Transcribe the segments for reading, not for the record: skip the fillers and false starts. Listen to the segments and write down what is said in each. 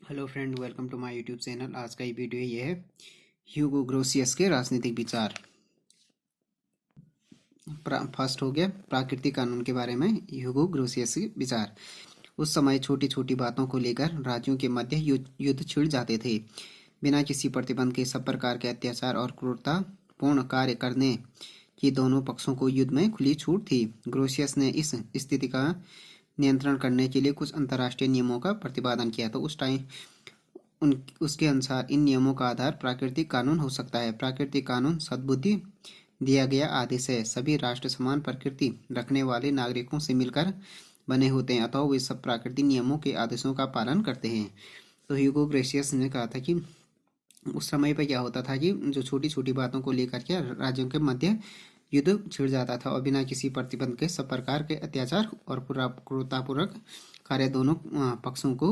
Hello friend, welcome to my YouTube channel. आज का ये वीडियो ये है ह्यूगो ग्रोसियस के राजनीतिक विचार। फर्स्ट हो गया प्राकृतिक कानून के बारे में ह्यूगो ग्रोसियस के विचार। उस समय छोटी छोटी बातों को लेकर राज्यों के मध्य युद्ध छिड़ जाते थे। बिना किसी प्रतिबंध के सब प्रकार के अत्याचार और क्रूरता पूर्ण कार्य करने की दोनों पक्षों को युद्ध में खुली छूट थी। ग्रोसियस ने इस स्थिति का नियंत्रण करने के लिए कुछ अंतर्राष्ट्रीय नियमों का प्रतिपादन किया। तो उस टाइम उसके अनुसार इन नियमों का आधार प्राकृतिक कानून हो सकता है। प्राकृतिक कानून सद्बुद्धि दिया गया आदेश है। सभी राष्ट्र समान प्रकृति रखने वाले नागरिकों से मिलकर बने होते हैं, अतः वे सब प्राकृतिक नियमों के आदेशों का पालन करते हैं। तो ह्यूगो ग्रेशियस ने कहा था कि उस समय पर क्या होता था कि जो छोटी छोटी बातों को लेकर के राज्यों के मध्य युद्ध छिड़ जाता था और बिना किसी प्रतिबंध के सब प्रकार के अत्याचार और क्रूरतापूर्वक कार्य दोनों पक्षों को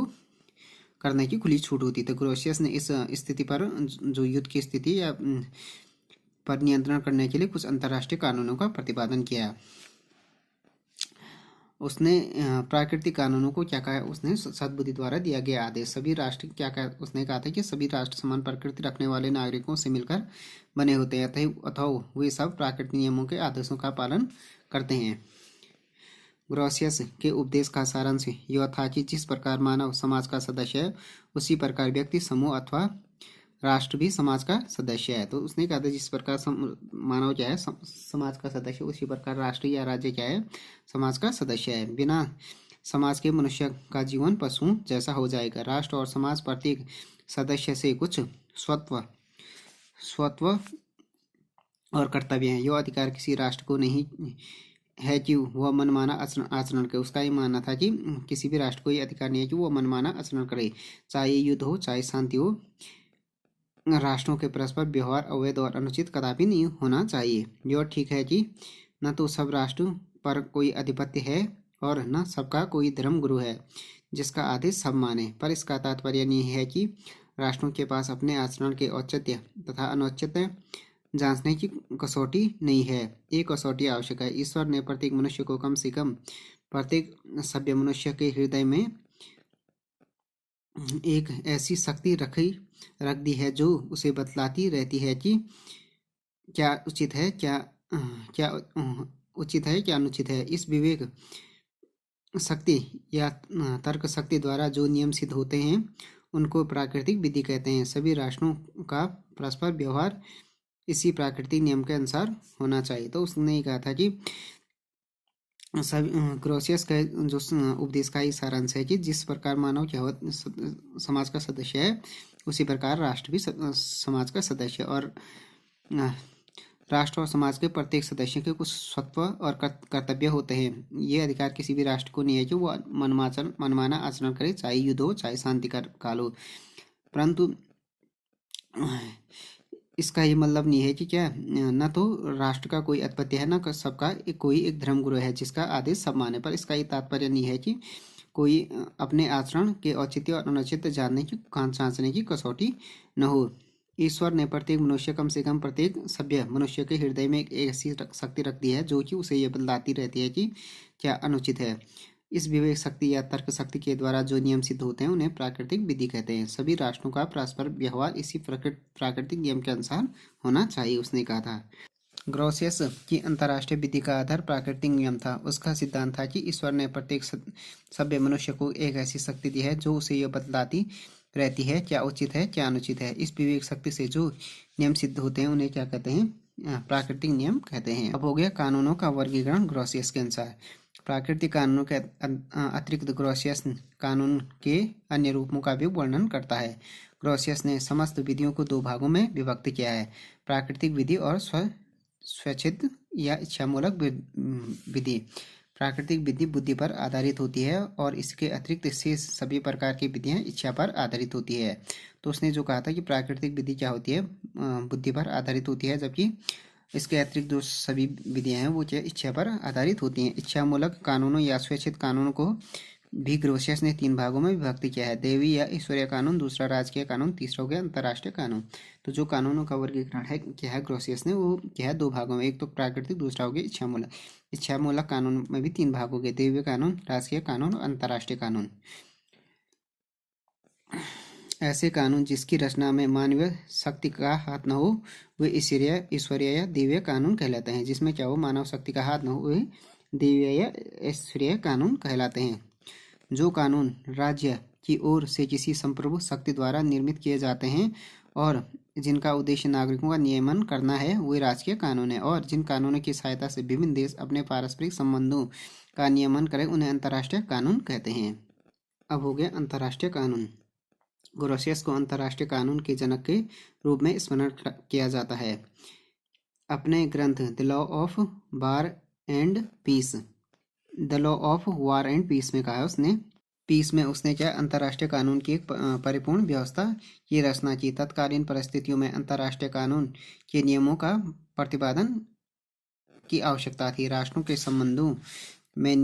करने की खुली छूट होती। तो ग्रोशियस ने इस स्थिति पर जो युद्ध की स्थिति या पर नियंत्रण करने के लिए कुछ अंतर्राष्ट्रीय कानूनों का प्रतिपादन किया। उसने प्राकृतिक कानूनों को क्या कहा, उसने सद्बुद्धि द्वारा दिया गया आदेश। सभी राष्ट्र क्या कहा, उसने कहा था कि सभी राष्ट्र समान प्रकृति रखने वाले नागरिकों से मिलकर बने होते हैं, अतः वे सब प्राकृतिक नियमों के आदेशों का पालन करते हैं। ग्रोसियस के उपदेश का सारांश यह था कि जिस प्रकार मानव समाज का सदस्य है, उसी प्रकार व्यक्ति समूह अथवा राष्ट्र भी समाज का सदस्य है। तो उसने कहा था जिस प्रकार मानव क्या है समाज का सदस्य, उसी प्रकार राष्ट्र या राज्य क्या है समाज का सदस्य है। बिना समाज के मनुष्य का जीवन पशु जैसा हो जाएगा। राष्ट्र और समाज प्रत्येक सदस्य से कुछ स्वत्व और कर्तव्य हैं। यह अधिकार किसी राष्ट्र को नहीं है कि वह मनमाना आचरण करे। उसका ये मानना था कि किसी भी राष्ट्र को ये अधिकार नहीं है कि वह मनमाना आचरण करे, चाहे युद्ध हो चाहे शांति हो। राष्ट्रों के परस्पर व्यवहार अवैध और अनुचित कदापि नहीं होना चाहिए। यह ठीक है कि न तो सब राष्ट्र पर कोई अधिपत्य है और न सबका कोई धर्म गुरु है जिसका आदेश सब माने, पर इसका तात्पर्य नहीं है कि राष्ट्रों के पास अपने आचरण के औचित्य तथा अनुचित्य जांचने की कसौटी नहीं है। एक कसौटी आवश्यक है। ईश्वर ने प्रत्येक मनुष्य को कम से कम प्रत्येक सभ्य मनुष्य के हृदय में एक ऐसी शक्ति रख दी है जो उसे बतलाती रहती है कि क्या उचित है, क्या उचित है, क्या अनुचित है। इस विवेक शक्ति या तर्क शक्ति द्वारा जो नियम सिद्ध होते हैं उनको प्राकृतिक विधि कहते हैं। सभी राष्ट्रों का परस्पर व्यवहार इसी प्राकृतिक नियम के अनुसार होना चाहिए। तो उसने कहा था कि सभी ग्रोसियस का जो उपदेश का ही सारांश है कि जिस प्रकार मानव क्या हो समाज का सदस्य है, उसी प्रकार राष्ट्र भी समाज का सदस्य, और राष्ट्र और समाज के प्रत्येक सदस्य के कुछ स्वत्व और कर्तव्य होते हैं। ये अधिकार किसी भी राष्ट्र को नहीं है कि वो मनमाना आचरण करे, चाहे युद्ध हो चाहे शांति काल हो। परंतु इसका ये मतलब नहीं है कि क्या न तो राष्ट्र का कोई अधिपत्य है, न सबका कोई एक धर्म गुरु है जिसका आदेश सब माने। पर इसका ये तात्पर्य नहीं है कि कोई अपने आचरण के औचित्य और अनुचित्य जानने की जांचने की कसौटी न हो। ईश्वर ने प्रत्येक मनुष्य कम से कम प्रत्येक सभ्य मनुष्य के हृदय में एक ऐसी शक्ति रख दी है जो कि उसे ये बतलाती रहती है कि क्या अनुचित है। इस विवेक शक्ति या तर्क शक्ति के द्वारा जो नियम सिद्ध होते हैं उन्हें प्राकृतिक विधि कहते हैं। सभी राष्ट्रों का परस्पर व्यवहार इसी प्राकृतिक नियम के अनुसार होना चाहिए, उसने कहा था। ग्रोसियस की अंतर्राष्ट्रीय विधि का आधार प्राकृतिक नियम था। उसका सिद्धांत था कि ईश्वर ने प्रत्येक सभ्य मनुष्य को एक ऐसी शक्ति दी है जो उसे यह बतलाती रहती है क्या उचित है, क्या अनुचित है। इस विवेक शक्ति से जो नियम सिद्ध होते हैं उन्हें क्या कहते हैं, प्राकृतिक नियम कहते हैं। अब हो गया कानूनों का वर्गीकरण ग्रोसियस के अनुसार। प्राकृतिक कानूनों के अतिरिक्त ग्रोसियस कानून के अन्य रूपों का भी वर्णन करता है। ग्रोसियस ने समस्त विधियों को दो भागों में विभक्त किया है, प्राकृतिक विधि और स्वैच्छिक या इच्छामूलक विधि। प्राकृतिक विधि बुद्धि पर आधारित होती है और इसके अतिरिक्त शेष सभी प्रकार की विधियां इच्छा पर आधारित होती है। तो उसने जो कहा था कि प्राकृतिक विधि क्या होती है, बुद्धि पर आधारित होती है, जबकि इसके अतिरिक्त जो सभी विधियां हैं वो क्या इच्छा पर आधारित होती हैं। इच्छामूलक कानूनों या स्वेच्छित कानूनों को भी ग्रोसियस ने तीन भागों में विभक्त किया है, दैवी या ईश्वरीय कानून, दूसरा राजकीय कानून, तीसरा हो गया अंतर्राष्ट्रीय कानून। तो जो कानूनों का वर्गीकरण है क्या है ग्रोसियस ने, वो क्या है दो भागों में, एक तो प्राकृतिक, दूसरा हो गया इच्छामूलक। इच्छामूलक कानून में भी तीन भाग हो गए, दैवीय कानून, राजकीय कानून और अंतर्राष्ट्रीय कानून। ऐसे कानून जिसकी रचना में मानवीय शक्ति का हाथ न हो वे ईश्वरीय या दिव्य कानून कहलाते हैं। जिसमें क्या हो, मानव शक्ति का हाथ न हो वे दिव्य या ईश्वरीय कानून कहलाते हैं। जो कानून राज्य की ओर से किसी संप्रभु शक्ति द्वारा निर्मित किए जाते हैं और जिनका उद्देश्य नागरिकों का नियमन करना है वे राजकीय कानून है। और जिन कानूनों की सहायता से विभिन्न देश अपने पारस्परिक संबंधों का नियमन करें उन्हें अंतर्राष्ट्रीय कानून कहते हैं। अब हो गया अंतर्राष्ट्रीय कानून। ग्रोसियस को अंतर्राष्ट्रीय कानून के जनक के रूप में स्मरण किया जाता है। अपने ग्रंथ the law of war and peace में कहा है उसने, पीस में उसने क्या अंतर्राष्ट्रीय कानून की एक परिपूर्ण व्यवस्था की रचना की। तत्कालीन परिस्थितियों में अंतर्राष्ट्रीय कानून के नियमों का प्रतिपादन की आवश्यकता थी। राष्ट्रों के संबंधों में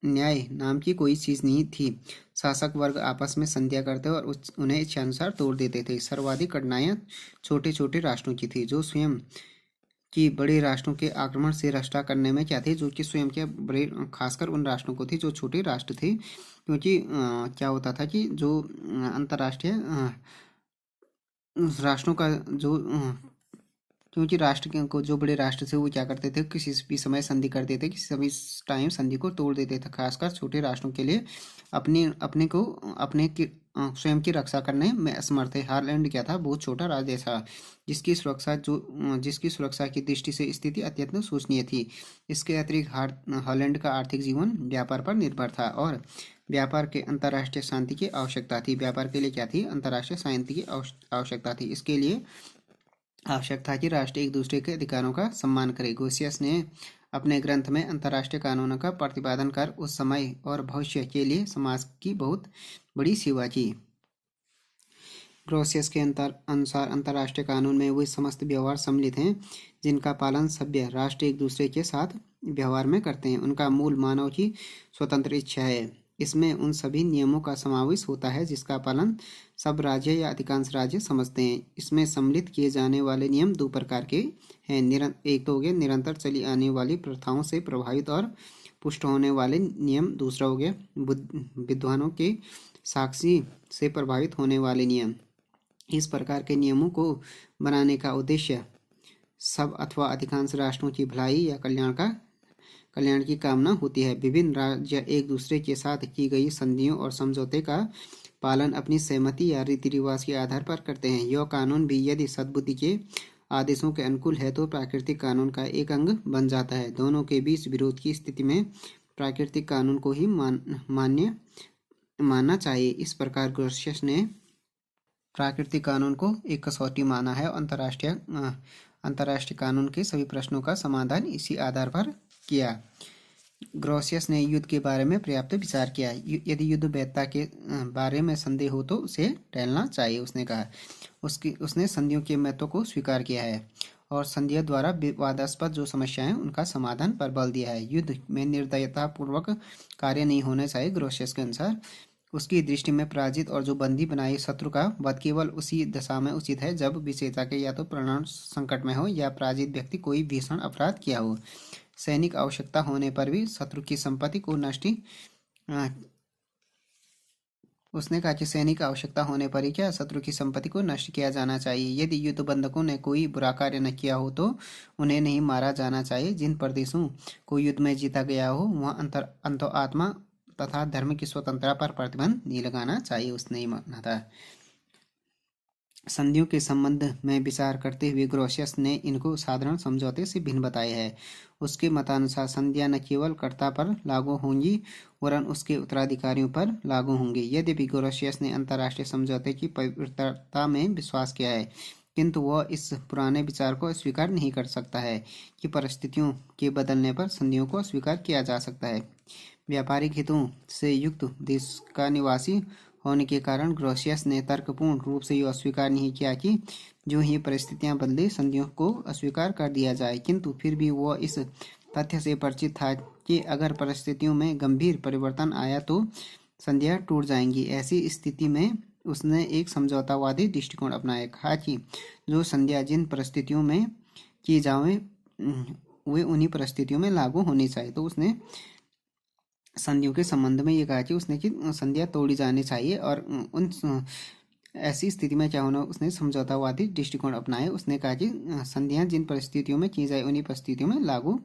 न्याय नाम की कोई चीज नहीं थी। शासक वर्ग आपस में संधियां करते और उन्हें इच्छानुसार तोड़ देते थे। सर्वाधिक कठिनाइयां छोटे छोटे राष्ट्रों की थी जो स्वयं कि बड़े राष्ट्रों के आक्रमण से रक्षा करने में क्या थे, जो कि स्वयं के बड़े खासकर उन राष्ट्रों को थी जो छोटे राष्ट्र थे। क्योंकि क्या होता था कि जो अंतर्राष्ट्रीय राष्ट्रों का जो क्योंकि राष्ट्र को जो बड़े राष्ट्र थे वो क्या करते थे, किसी भी समय संधि कर देते, किसी भी टाइम संधि को तोड़ देते थे। खासकर छोटे राष्ट्रों के लिए अपने की स्वयं की रक्षा करने में असमर्थ है। हालैंड क्या था, बहुत छोटा राज्य था जिसकी सुरक्षा की दृष्टि से स्थिति अत्यंत शोचनीय थी। इसके अतिरिक्त हॉलैंड का आर्थिक जीवन व्यापार पर निर्भर था और व्यापार के अंतर्राष्ट्रीय शांति की आवश्यकता थी। व्यापार के लिए क्या थी, अंतर्राष्ट्रीय शांति की आवश्यकता थी। इसके लिए आवश्यक था कि राष्ट्र एक दूसरे के अधिकारों का सम्मान करे। ग्रोसियस ने अपने ग्रंथ में अंतर्राष्ट्रीय कानूनों का प्रतिपादन कर उस समय और भविष्य के लिए समाज की बहुत बड़ी सेवा की। ग्रोसियस के अनुसार अंतर्राष्ट्रीय कानून में वे समस्त व्यवहार सम्मिलित हैं जिनका पालन सभ्य राष्ट्र एक दूसरे के साथ व्यवहार में करते हैं। उनका मूल मानव की स्वतंत्र इच्छा है। इसमें उन सभी नियमों का समावेश होता है जिसका पालन सब राज्य या अधिकांश राज्य समझते हैं। इसमें सम्मिलित किए जाने वाले नियम दो प्रकार के हैं। एक तो हो गया निरंतर चली आने वाली प्रथाओं से प्रभावित और पुष्ट होने वाले नियम। दूसरा हो गया विद्वानों के साक्षी से प्रभावित होने वाले नियम। इस प्रकार के नियमों को बनाने का उद्देश्य सब अथवा अधिकांश राष्ट्रों की भलाई या कल्याण की कामना होती है। विभिन्न राज्य एक दूसरे के साथ की गई संधियों और समझौते का पालन अपनी सहमति या रीति रिवाज के आधार पर करते हैं। यह कानून भी यदि सद्बुद्धि के आदेशों के अनुकूल है तो प्राकृतिक कानून का एक अंग बन जाता है। दोनों के बीच विरोध की स्थिति में प्राकृतिक कानून को ही मानना चाहिए। इस प्रकार ग्रोसियस ने प्राकृतिक कानून को एक कसौटी माना है। अंतर्राष्ट्रीय कानून के सभी प्रश्नों का समाधान इसी आधार पर किया। ग्रोसियस ने युद्ध के बारे में पर्याप्त विचार किया। यदि युद्ध वैधता के बारे में संदेह हो तो उसे टहलना चाहिए, उसने कहा। उसने संधियों के महत्व को स्वीकार किया है और संधियों द्वारा विवादास्पद जो समस्याएं हैं उनका समाधान पर बल दिया है। युद्ध में निर्दयता पूर्वक कार्य नहीं होने चाहिए। ग्रोसियस के अनुसार उसकी दृष्टि में पराजित और जो बंदी बनाए शत्रु का वध केवल उसी दशा में उचित है जब विजेता के या तो प्राण संकट में हो या पराजित व्यक्ति कोई भीषण अपराध किया हो। सैनिक आवश्यकता होने पर भी शत्रु की संपत्ति को उसने कहा कि सैनिक आवश्यकता होने पर ही क्या शत्रु की संपत्ति को नष्ट किया जाना चाहिए। यदि युद्ध बंधकों ने कोई बुरा कार्य न किया हो तो उन्हें नहीं मारा जाना चाहिए। जिन प्रदेशों को युद्ध में जीता गया हो वहाँ अंतरात्मा तथा धर्म की स्वतंत्रता पर प्रतिबंध नहीं लगाना चाहिए, उसने ही माना था। संधियों के संबंध में विचार करते हुए ग्रोसियस ने इनको साधारण समझौते से भिन्न बताया है। उसके मतानुसार संधियां न केवल कर्ता पर लागू होंगी वरन उसके उत्तराधिकारियों पर लागू होंगी। यद्यपि ग्रोसियस ने अंतर्राष्ट्रीय समझौते की पवित्रता में विश्वास किया है किंतु वह इस पुराने विचार को स्वीकार नहीं कर सकता है कि परिस्थितियों के बदलने पर संधियों को स्वीकार किया जा सकता है। व्यापारिक हितों से युक्त देश का निवासी होने के कारण ग्रोसियस ने तर्कपूर्ण रूप से यह अस्वीकार नहीं किया कि जो ही परिस्थितियां बदले संधियों को अस्वीकार कर दिया जाए, किंतु फिर भी वह इस तथ्य से परिचित था कि अगर परिस्थितियों में गंभीर परिवर्तन आया तो संधियां टूट जाएंगी। ऐसी स्थिति में उसने एक समझौतावादी दृष्टिकोण अपनाया। कहा कि जो संधियां जिन परिस्थितियों में की जाए वे उन्हीं परिस्थितियों में लागू होनी चाहिए। तो उसने संधियों के संबंध में ये कहा कि उसने कि संधियां तोड़ी जानी चाहिए और उन ऐसी स्थिति में क्या होना, उसने समझौतावादी दृष्टिकोण अपनाए। उसने कहा कि संधियां जिन परिस्थितियों में की जाए उन्हीं परिस्थितियों में लागू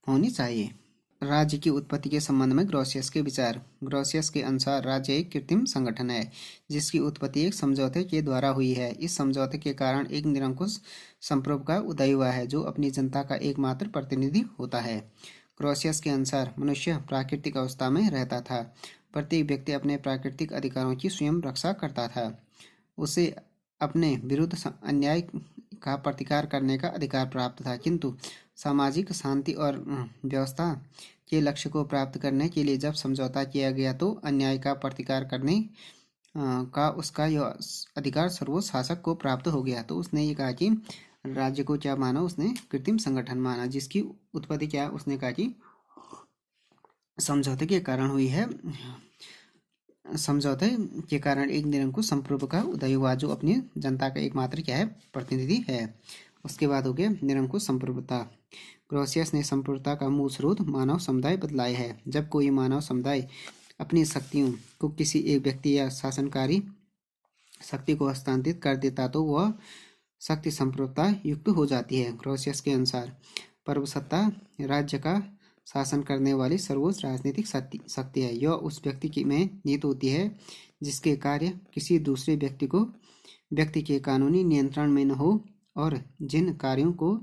होनी चाहिए। राज्य की उत्पत्ति के संबंध में ग्रोसियस के विचार। ग्रोसियस के अनुसार राज्य एक कृत्रिम संगठन है जिसकी उत्पत्ति एक समझौते के द्वारा हुई है। इस समझौते के कारण एक निरंकुश संप्रभु का उदय हुआ है जो अपनी जनता का एकमात्र प्रतिनिधि होता है। ग्रोसियस के अनुसार मनुष्य प्राकृतिक अवस्था में रहता था। प्रत्येक व्यक्ति अपने प्राकृतिक अधिकारों की स्वयं रक्षा करता था। उसे अपने विरुद्ध अन्याय का प्रतिकार करने का अधिकार प्राप्त था, किंतु सामाजिक शांति और व्यवस्था के लक्ष्य को प्राप्त करने के लिए जब समझौता किया गया तो अन्याय का प्रतिकार करने का उसका यह अधिकार सर्वोच्च शासक को प्राप्त हो गया। तो उसने ये कहा कि राज्य को क्या माना, उसने कृत्रिम संगठन माना जिसकी उत्पत्ति क्या, उसने कहा कि समझौते के कारण हुई है। समझौते के कारण एक निरंकुश संप्रभु का उदय हुआ जो अपनी जनता का एकमात्र क्या है, प्रतिनिधि है। उसके बाद हो गया निरंकुश संप्रभुता। ग्रोसियस ने संप्रभुता का मूल स्रोत मानव समुदाय बतलाया है। जब कोई मानव समुदाय अपनी शक्तियों को किसी एक व्यक्ति या शासनकारी शक्ति को हस्तांतरित कर देता तो वह शक्ति संप्रभुता युक्त हो जाती है। ग्रोसियस के अनुसार प्रभुसत्ता राज्य का शासन करने वाली सर्वोच्च राजनीतिक शक्ति है। यह उस व्यक्ति की में निहित होती है जिसके कार्य किसी दूसरे व्यक्ति के कानूनी नियंत्रण में न हो और जिन कार्यों को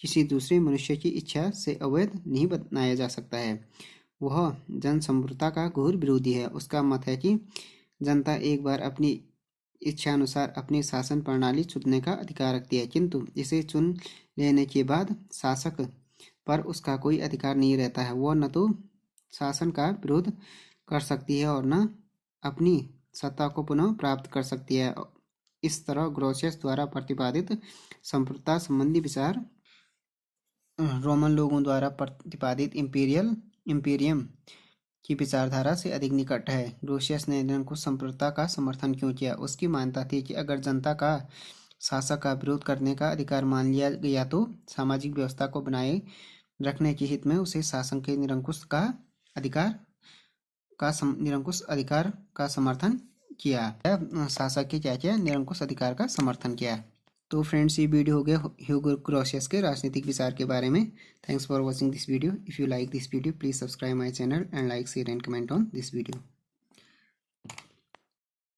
किसी दूसरे मनुष्य की इच्छा से अवैध नहीं बनाया जा सकता है। वह जनसंप्रभुता का घोर विरोधी है। उसका मत है कि जनता एक बार अपनी इच्छानुसार अपनी शासन प्रणाली चुनने का अधिकार रखती है, किंतु इसे चुन लेने के बाद शासक पर उसका कोई अधिकार नहीं रहता है। वह न तो शासन का विरोध कर सकती है और न अपनी सत्ता को पुनः प्राप्त कर सकती है। इस तरह ग्रोसियस द्वारा प्रतिपादित संप्रभुता संबंधी विचार रोमन लोगों द्वारा प्रतिपादित इंपीरियम की विचारधारा से अधिक निकट है। ग्रोसियस ने निरंकुश संप्रभुता का समर्थन क्यों किया? उसकी मान्यता थी कि अगर जनता का शासक का विरोध करने का अधिकार मान लिया गया तो सामाजिक व्यवस्था को बनाए रखने के हित में उसे शासन के निरंकुश अधिकार का समर्थन किया। शासक के क्या किया? निरंकुश अधिकार का समर्थन किया। तो फ्रेंड्स, ये वीडियो हो गया ह्यूगो ग्रोसियस के राजनीतिक विचार के बारे में। Thanks for watching this video. If you like this video please subscribe my channel and like, share and comment on this video.